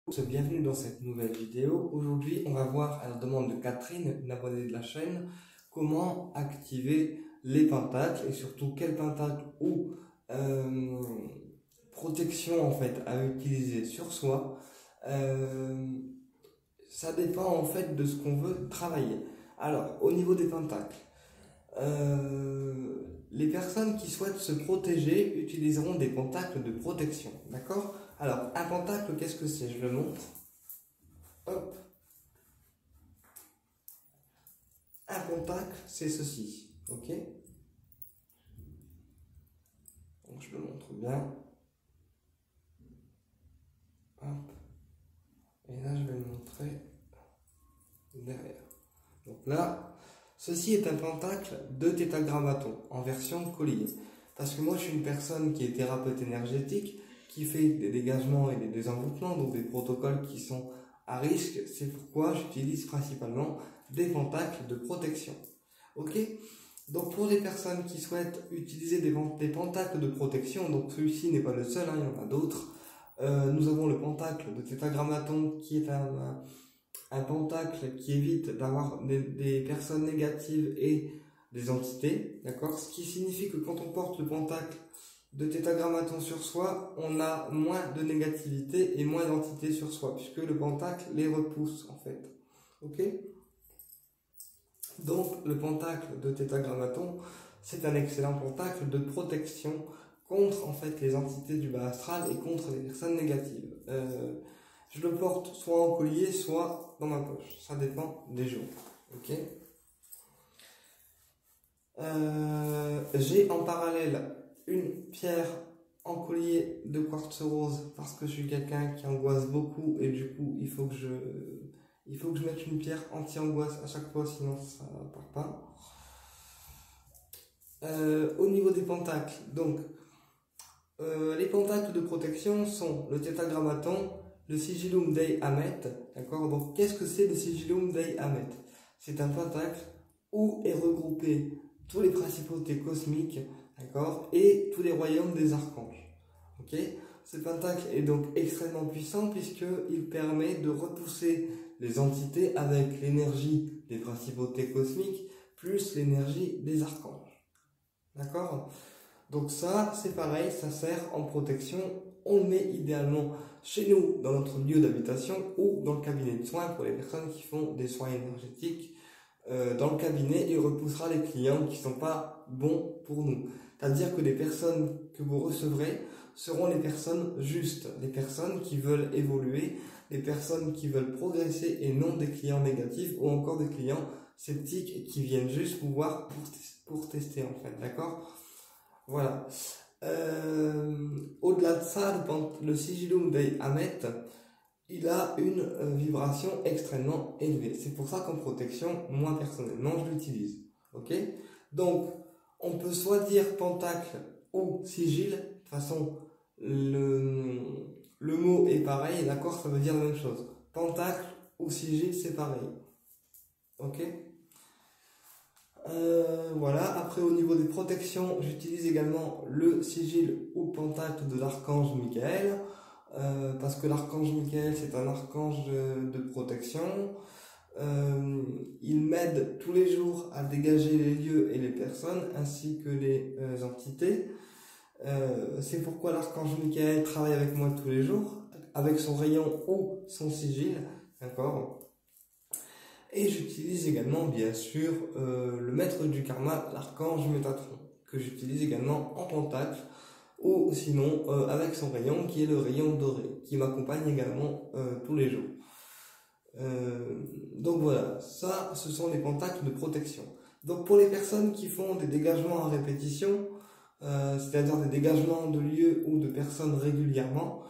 Bienvenue dans cette nouvelle vidéo. Aujourd'hui, on va voir à la demande de Catherine, une abonnée de la chaîne, comment activer les pentacles et surtout quel pentacle ou protection en fait à utiliser sur soi. Ça dépend en fait de ce qu'on veut travailler. Alors, au niveau des pentacles, les personnes qui souhaitent se protéger utiliseront des pentacles de protection, d'accord? Alors, un pentacle, qu'est-ce que c'est? Je le montre. Hop. Un pentacle, c'est ceci, ok? Donc, je le montre bien. Hop. Et là, je vais le montrer derrière. Donc là, ceci est un pentacle de tétragrammaton en version collier. Parce que moi, je suis une personne qui est thérapeute énergétique, qui fait des dégagements et des désenvoûtements, donc des protocoles qui sont à risque. C'est pourquoi j'utilise principalement des pentacles de protection. Ok? Donc pour les personnes qui souhaitent utiliser des pentacles de protection, donc celui-ci n'est pas le seul, hein, il y en a d'autres. Nous avons le pentacle de tétragrammaton qui est un pentacle qui évite d'avoir des personnes négatives et des entités, d'accord? Ce qui signifie que quand on porte le pentacle de tétragrammaton sur soi, on a moins de négativité et moins d'entités sur soi, puisque le pentacle les repousse en fait. Ok? Donc le pentacle de tétragrammaton, c'est un excellent pentacle de protection contre en fait les entités du bas astral et contre les personnes négatives. Je le porte soit en collier, soit dans ma poche. Ça dépend des jours. Ok. J'ai en parallèle une pierre en collier de quartz rose parce que je suis quelqu'un qui angoisse beaucoup et du coup il faut que je mette une pierre anti-angoisse à chaque fois, sinon ça ne part pas. Au niveau des pentacles, donc les pentacles de protection sont le tétragrammaton, le sigillum Dei Hamet, d'accord? Donc qu'est-ce que c'est le sigillum Dei Hamet? C'est un pentacle où est regroupé tous les principautés cosmiques, d'accord, et tous les royaumes des archanges. Ok? Ce pentacle est donc extrêmement puissant puisqu'il permet de repousser les entités avec l'énergie des principautés cosmiques plus l'énergie des archanges. D'accord? Donc ça, c'est pareil, ça sert en protection. On le met idéalement chez nous, dans notre lieu d'habitation ou dans le cabinet de soins pour les personnes qui font des soins énergétiques. Dans le cabinet, il repoussera les clients qui ne sont pas bons pour nous. C'est-à-dire que les personnes que vous recevrez seront les personnes justes, les personnes qui veulent évoluer, les personnes qui veulent progresser et non des clients négatifs ou encore des clients sceptiques et qui viennent juste vous voir pour tester en fait, d'accord? Voilà. Au-delà de ça, le sigillum Dei Hamet, il a une vibration extrêmement élevée. C'est pour ça qu'en protection, moi personnellement, je l'utilise. Ok? Donc, on peut soit dire pentacle ou sigil. De toute façon, le mot est pareil, d'accord? Ça veut dire la même chose. Pentacle ou sigil, c'est pareil. Ok? Voilà. Après, au niveau des protections, j'utilise également le sigil ou pentacle de l'archange Michael. Parce que l'archange Michael, c'est un archange de protection. Il m'aide tous les jours à dégager les lieux et les personnes, ainsi que les entités. C'est pourquoi l'archange Michael travaille avec moi tous les jours, avec son rayon ou son sigil, d'accord? Et j'utilise également, bien sûr, le maître du karma, l'archange Métatron, que j'utilise également en pentacle, ou sinon avec son rayon qui est le rayon doré, qui m'accompagne également tous les jours. Donc voilà, ça ce sont les pentacles de protection. Donc pour les personnes qui font des dégagements à répétition, c'est-à-dire des dégagements de lieux ou de personnes régulièrement,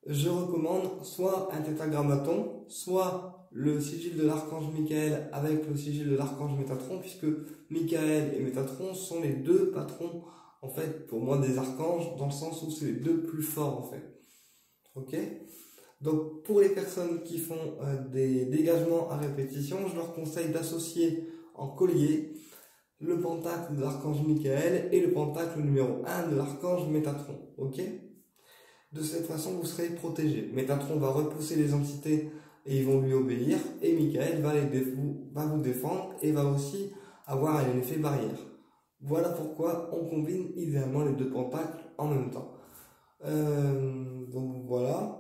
je recommande soit un tétragrammaton, soit le sigil de l'archange Michael avec le sigil de l'archange Métatron, puisque Michael et Métatron sont les deux patrons en fait, pour moi, des archanges, dans le sens où c'est les deux plus forts, en fait. Ok? Donc, pour les personnes qui font des dégagements à répétition, je leur conseille d'associer en collier le pentacle de l'archange Michael et le pentacle numéro 1 de l'archange Métatron. Ok? De cette façon, vous serez protégé. Métatron va repousser les entités et ils vont lui obéir. Et Michael va vous défendre et va aussi avoir un effet barrière. Voilà pourquoi on combine idéalement les deux pentacles en même temps. Donc voilà.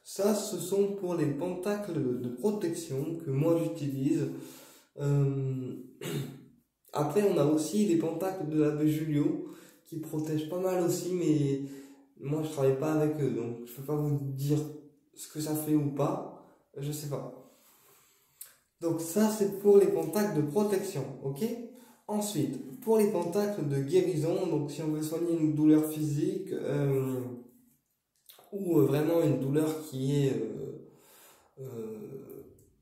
Ça, ce sont pour les pentacles de protection que moi j'utilise. Après, on a aussi les pentacles de l'abbé Julio qui protègent pas mal aussi, mais moi je travaille pas avec eux, donc je peux pas vous dire ce que ça fait ou pas, je sais pas. Donc ça, c'est pour les pentacles de protection, ok? Ensuite, pour les pentacles de guérison, donc si on veut soigner une douleur physique ou vraiment une douleur qui est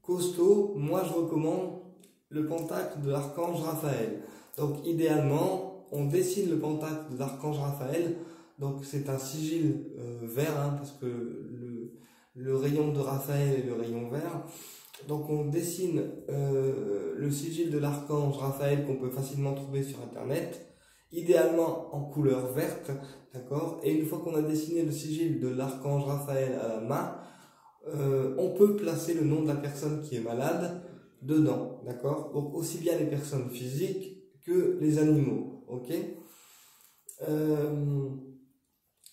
costaud, moi je recommande le pentacle de l'archange Raphaël. Donc idéalement, on dessine le pentacle de l'archange Raphaël. Donc c'est un sigil vert, hein, parce que le rayon de Raphaël est le rayon vert. Donc on dessine le sigil de l'archange Raphaël qu'on peut facilement trouver sur internet, idéalement en couleur verte, d'accord. Et une fois qu'on a dessiné le sigil de l'archange Raphaël à la main, on peut placer le nom de la personne qui est malade dedans, d'accord. Donc aussi bien les personnes physiques que les animaux, ok.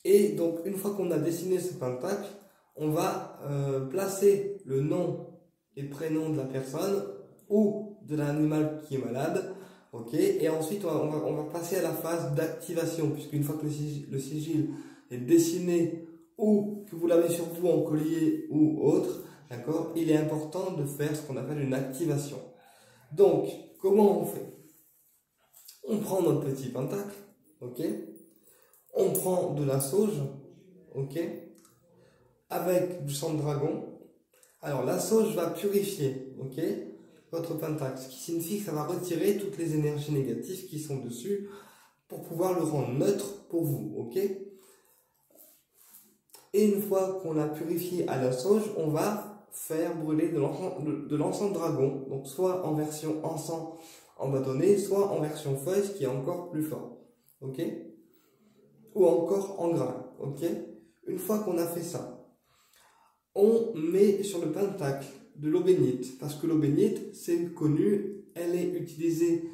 Et donc une fois qu'on a dessiné ce pentacle, on va placer le nom et prénom de la personne ou de l'animal qui est malade, ok. Et ensuite on va passer à la phase d'activation, puisqu'une fois que le sigil est dessiné ou que vous l'avez sur vous en collier ou autre, d'accord, il est important de faire ce qu'on appelle une activation. Donc comment on fait? On prend notre petit pentacle, ok, on prend de la sauge, ok, avec du sang de dragon. Alors la sauge va purifier, ok, votre pentacle, ce qui signifie que ça va retirer toutes les énergies négatives qui sont dessus pour pouvoir le rendre neutre pour vous, ok. Et une fois qu'on a purifié à la sauge, on va faire brûler de l'encens de dragon, donc soit en version encens en bâtonnet, soit en version feuille, ce qui est encore plus fort, ok, ou encore en grain, ok. Une fois qu'on a fait ça, on met sur le pentacle de l'eau bénite, parce que l'eau bénite, c'est connu, elle est utilisée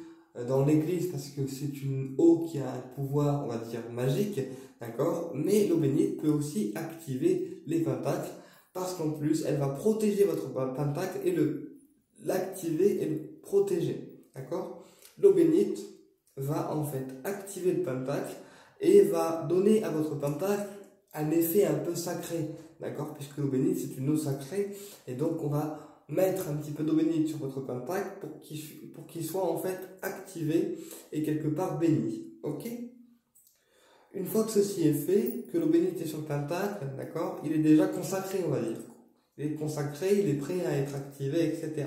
dans l'église parce que c'est une eau qui a un pouvoir, on va dire, magique, d'accord, mais l'eau bénite peut aussi activer les pentacles, parce qu'en plus, elle va protéger votre pentacle et l'activer et le protéger, d'accord. L'eau bénite va en fait activer le pentacle et va donner à votre pentacle un effet un peu sacré, d'accord, puisque l'eau bénite c'est une eau sacrée, et donc on va mettre un petit peu d'eau bénite sur votre pentacle pour qu'il soit en fait activé et quelque part béni, ok. Une fois que ceci est fait, que l'eau bénite est sur le pentacle, d'accord, il est déjà consacré, on va dire. Il est consacré, il est prêt à être activé, etc.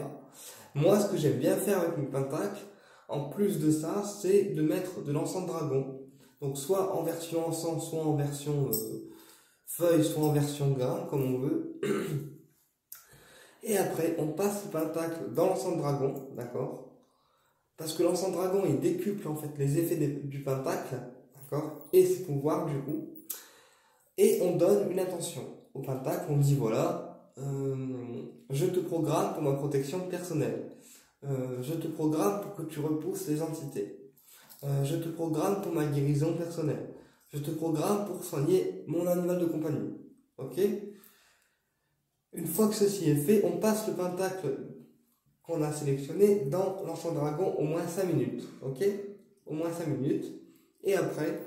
Moi, ce que j'aime bien faire avec mon pentacle, en plus de ça, c'est de mettre de l'encens de dragon. Donc soit en version encens, soit en version feuille, soit en version grain, comme on veut. Et après, on passe le pentacle dans l'encens de dragon, d'accord, parce que l'encens de dragon, il décuple en fait les effets du pentacle, d'accord, et ses pouvoirs du coup. Et on donne une intention au pentacle, on dit voilà, je te programme pour ma protection personnelle, je te programme pour que tu repousses les entités, je te programme pour ma guérison personnelle, je te programme pour soigner mon animal de compagnie, ok. Une fois que ceci est fait, on passe le pentacle qu'on a sélectionné dans l'encens dragon au moins 5 minutes, ok, au moins 5 minutes, et après,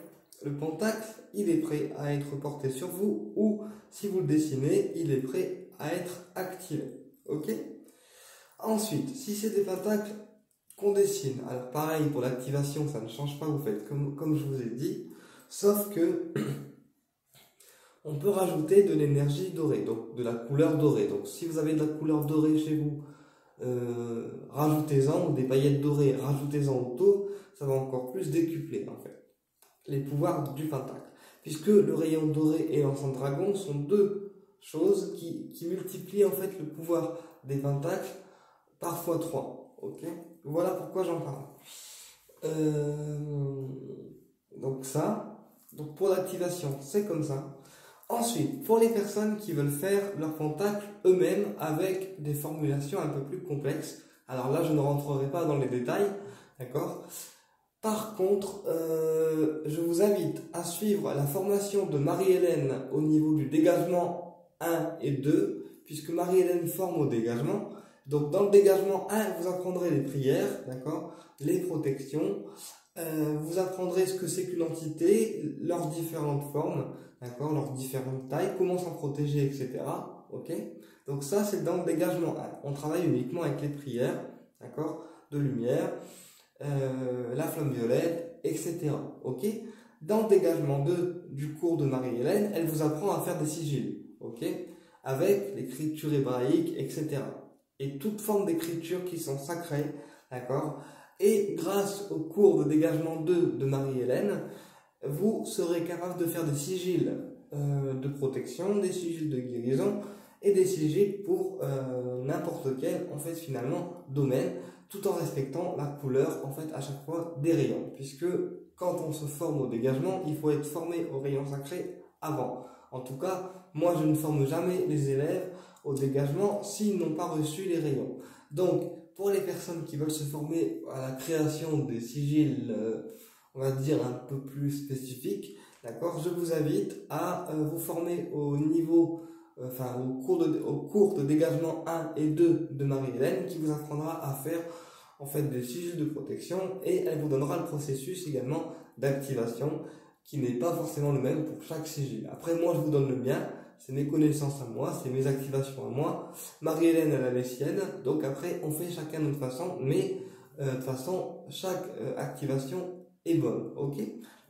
le pentacle, il est prêt à être porté sur vous, ou si vous le dessinez, il est prêt à être activé, ok. Ensuite, si c'est des pentacles qu'on dessine, alors pareil pour l'activation, ça ne change pas, vous faites comme je vous ai dit, sauf que on peut rajouter de l'énergie dorée, donc de la couleur dorée. Donc si vous avez de la couleur dorée chez vous, rajoutez-en, ou des paillettes dorées, rajoutez-en autour, ça va encore plus décupler en fait les pouvoirs du pentacle, puisque le rayon doré et l'encens dragon sont deux choses qui multiplient en fait le pouvoir des pentacles par fois 3, ok. Voilà pourquoi j'en parle. Donc ça, donc pour l'activation c'est comme ça. Ensuite, pour les personnes qui veulent faire leur pentacle eux-mêmes avec des formulations un peu plus complexes, alors là je ne rentrerai pas dans les détails, d'accord? Par contre, je vous invite à suivre la formation de Marie-Hélène au niveau du dégagement 1 et 2, puisque Marie-Hélène forme au dégagement. Donc dans le dégagement 1, vous apprendrez les prières, d'accord, les protections, vous apprendrez ce que c'est qu'une entité, leurs différentes formes, d'accord, leurs différentes tailles, comment s'en protéger, etc. Ok. Donc ça, c'est dans le dégagement 1. On travaille uniquement avec les prières, d'accord, de lumière, la flamme violette, etc. Ok. Dans le dégagement 2 du cours de Marie-Hélène, elle vous apprend à faire des sigils, ok, avec l'écriture hébraïque, etc. Et toute forme d'écriture qui sont sacrées, d'accord. Et grâce au cours de dégagement 2 de Marie-Hélène, vous serez capable de faire des sigils de protection, des sigils de guérison et des sigils pour n'importe quel, en fait, finalement, domaine, tout en respectant la couleur, en fait, à chaque fois des rayons. Puisque quand on se forme au dégagement, il faut être formé aux rayons sacrés avant. En tout cas, moi, je ne forme jamais les élèves au dégagement s'ils n'ont pas reçu les rayons. Donc, pour les personnes qui veulent se former à la création des sigils, on va dire un peu plus spécifiques, d'accord, je vous invite à vous former au niveau, au cours de dégagement 1 et 2 de Marie-Hélène, qui vous apprendra à faire en fait des sigils de protection, et elle vous donnera le processus également d'activation qui n'est pas forcément le même pour chaque sigil. Après, moi, je vous donne le mien. C'est mes connaissances à moi, c'est mes activations à moi. Marie-Hélène, elle a les siennes. Donc après, on fait chacun de notre façon. Mais de toute façon, chaque activation est bonne. Ok.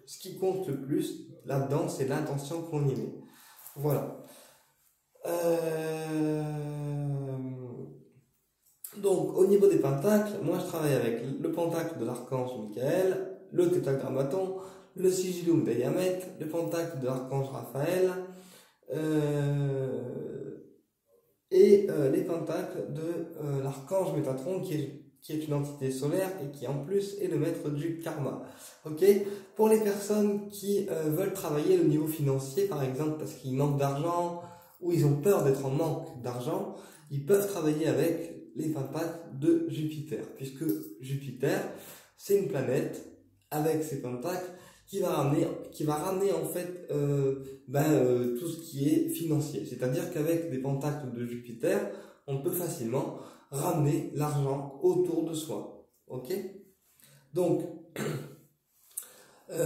Ce qui compte le plus là-dedans, c'est l'intention qu'on y met. Voilà. Donc, au niveau des pentacles, moi je travaille avec le pentacle de l'archange Michael, le tétragrammaton, le sigillum d'Ayamet, le pentacle de l'archange Raphaël, et les pentacles de l'archange Métatron qui est une entité solaire et qui en plus est le maître du karma. Ok. Pour les personnes qui veulent travailler le niveau financier, par exemple parce qu'ils manquent d'argent ou ils ont peur d'être en manque d'argent, ils peuvent travailler avec les pentacles de Jupiter, puisque Jupiter c'est une planète avec ses pentacles qui va ramener en fait tout ce qui est financier. C'est-à-dire qu'avec des pentacles de Jupiter, on peut facilement ramener l'argent autour de soi. Ok. Donc, ça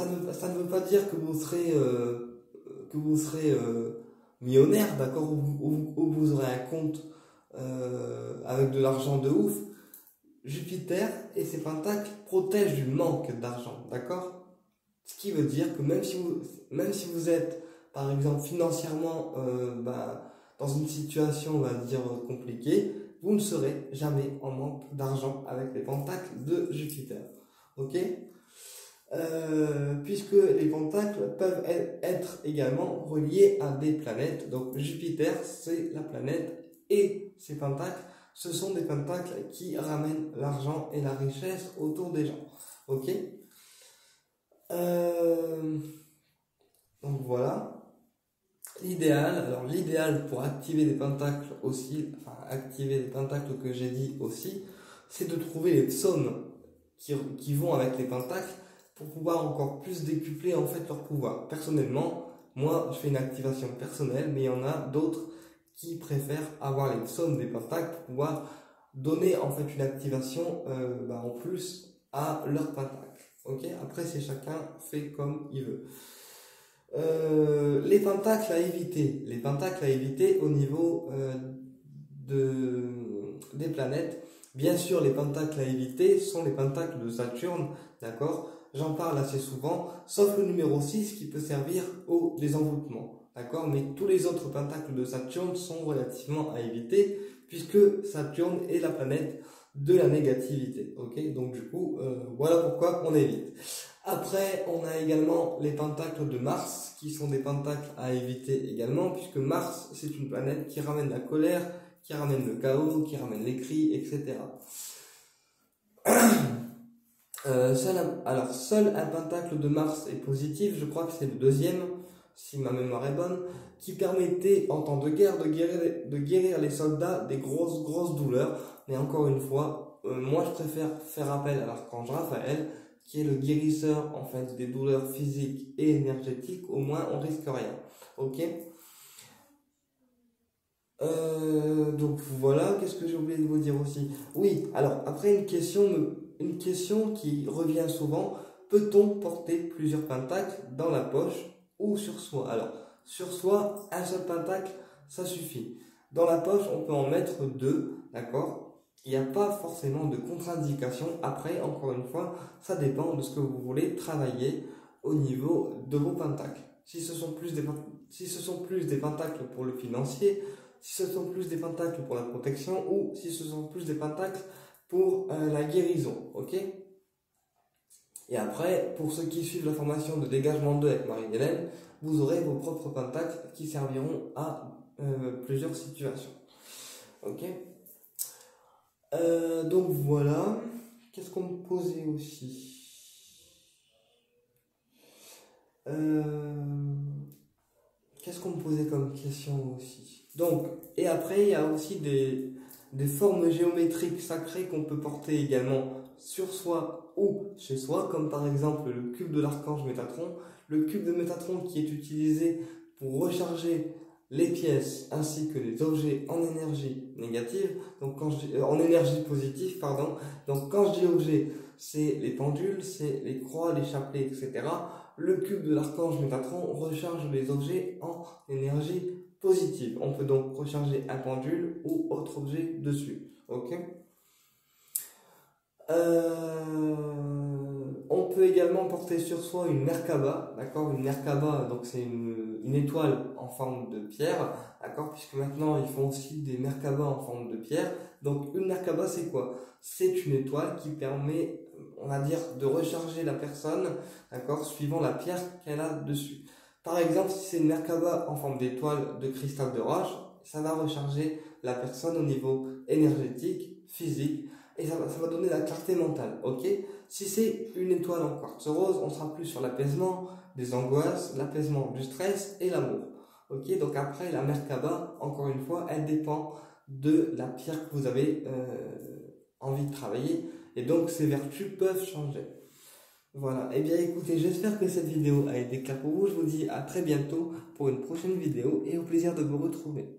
ne veut pas dire que vous serez millionnaire, d'accord, ou vous aurez un compte avec de l'argent de ouf. Jupiter et ses pentacles protègent du manque d'argent, d'accord? Ce qui veut dire que même si vous êtes, par exemple, financièrement dans une situation, on va dire, compliquée, vous ne serez jamais en manque d'argent avec les pentacles de Jupiter. Ok? Puisque les pentacles peuvent être également reliés à des planètes. Donc Jupiter, c'est la planète et ses pentacles, ce sont des pentacles qui ramènent l'argent et la richesse autour des gens. Ok. Donc voilà. L'idéal pour activer des pentacles aussi, enfin activer les pentacles que j'ai dit aussi, c'est de trouver les psaumes qui vont avec les pentacles pour pouvoir encore plus décupler en fait leur pouvoir. Personnellement, moi je fais une activation personnelle, mais il y en a d'autres qui préfèrent avoir les psaumes des pentacles pour pouvoir donner en fait une activation en plus à leur pentacle. Ok. Après, c'est chacun fait comme il veut. Les pentacles à éviter. Les pentacles à éviter au niveau des planètes. Bien sûr, les pentacles à éviter sont les pentacles de Saturne, d'accord? J'en parle assez souvent, sauf le numéro 6 qui peut servir au désenvoûtement, d'accord? Mais tous les autres pentacles de Saturne sont relativement à éviter, puisque Saturne est la planète de la négativité, ok? Donc du coup, voilà pourquoi on évite. Après, on a également les pentacles de Mars, qui sont des pentacles à éviter également, puisque Mars, c'est une planète qui ramène la colère, qui ramène le chaos, qui ramène les cris, etc. Seul un pentacle de Mars est positif, je crois que c'est le deuxième. si ma mémoire est bonne, qui permettait en temps de guerre de guérir les soldats des grosses douleurs. Mais encore une fois, moi je préfère faire appel à l'archange Raphaël, qui est le guérisseur en fait des douleurs physiques et énergétiques. Au moins on risque rien. Ok. Donc voilà, qu'est-ce que j'ai oublié de vous dire aussi? Oui, alors après une question qui revient souvent, peut-on porter plusieurs pentacles dans la poche ou sur soi? Alors, sur soi, un seul pentacle, ça suffit. Dans la poche, on peut en mettre deux, d'accord? Il n'y a pas forcément de contre-indication. Après, encore une fois, ça dépend de ce que vous voulez travailler au niveau de vos pentacles. Si ce sont plus des pentacles pour le financier, si ce sont plus des pentacles pour la protection ou si ce sont plus des pentacles pour la guérison, ok? Et après, pour ceux qui suivent la formation de dégagement 2 avec Marie-Hélène, vous aurez vos propres pentacles qui serviront à plusieurs situations, ok? Donc voilà, qu'est-ce qu'on me posait aussi? Qu'est-ce qu'on me posait comme question aussi? Donc, et après, il y a aussi des formes géométriques sacrées qu'on peut porter également sur soi ou chez soi, comme par exemple le cube de l'archange Métatron. Le cube de Métatron qui est utilisé pour recharger les pièces ainsi que les objets en énergie négative, donc en énergie positive, pardon. Donc quand je dis objet, c'est les pendules, c'est les croix, les chapelets, etc. Le cube de l'archange Métatron recharge les objets en énergie positive. On peut donc recharger un pendule ou autre objet dessus. Ok. On peut également porter sur soi une Merkaba, d'accord? Une Merkaba, donc c'est une étoile en forme de pierre, d'accord? Puisque maintenant ils font aussi des Merkabas en forme de pierre. Donc une Merkaba, c'est quoi? C'est une étoile qui permet, on va dire, de recharger la personne, d'accord? Suivant la pierre qu'elle a dessus. Par exemple, si c'est une Merkaba en forme d'étoile de cristal de roche, ça va recharger la personne au niveau énergétique, physique, et ça va donner la clarté mentale, ok? Si c'est une étoile en quartz rose, on sera plus sur l'apaisement des angoisses, l'apaisement du stress et l'amour, ok? Donc après, la Merkaba, encore une fois, elle dépend de la pierre que vous avez envie de travailler, et donc ces vertus peuvent changer. Voilà, et bien écoutez, j'espère que cette vidéo a été claire pour vous. Je vous dis à très bientôt pour une prochaine vidéo et au plaisir de vous retrouver.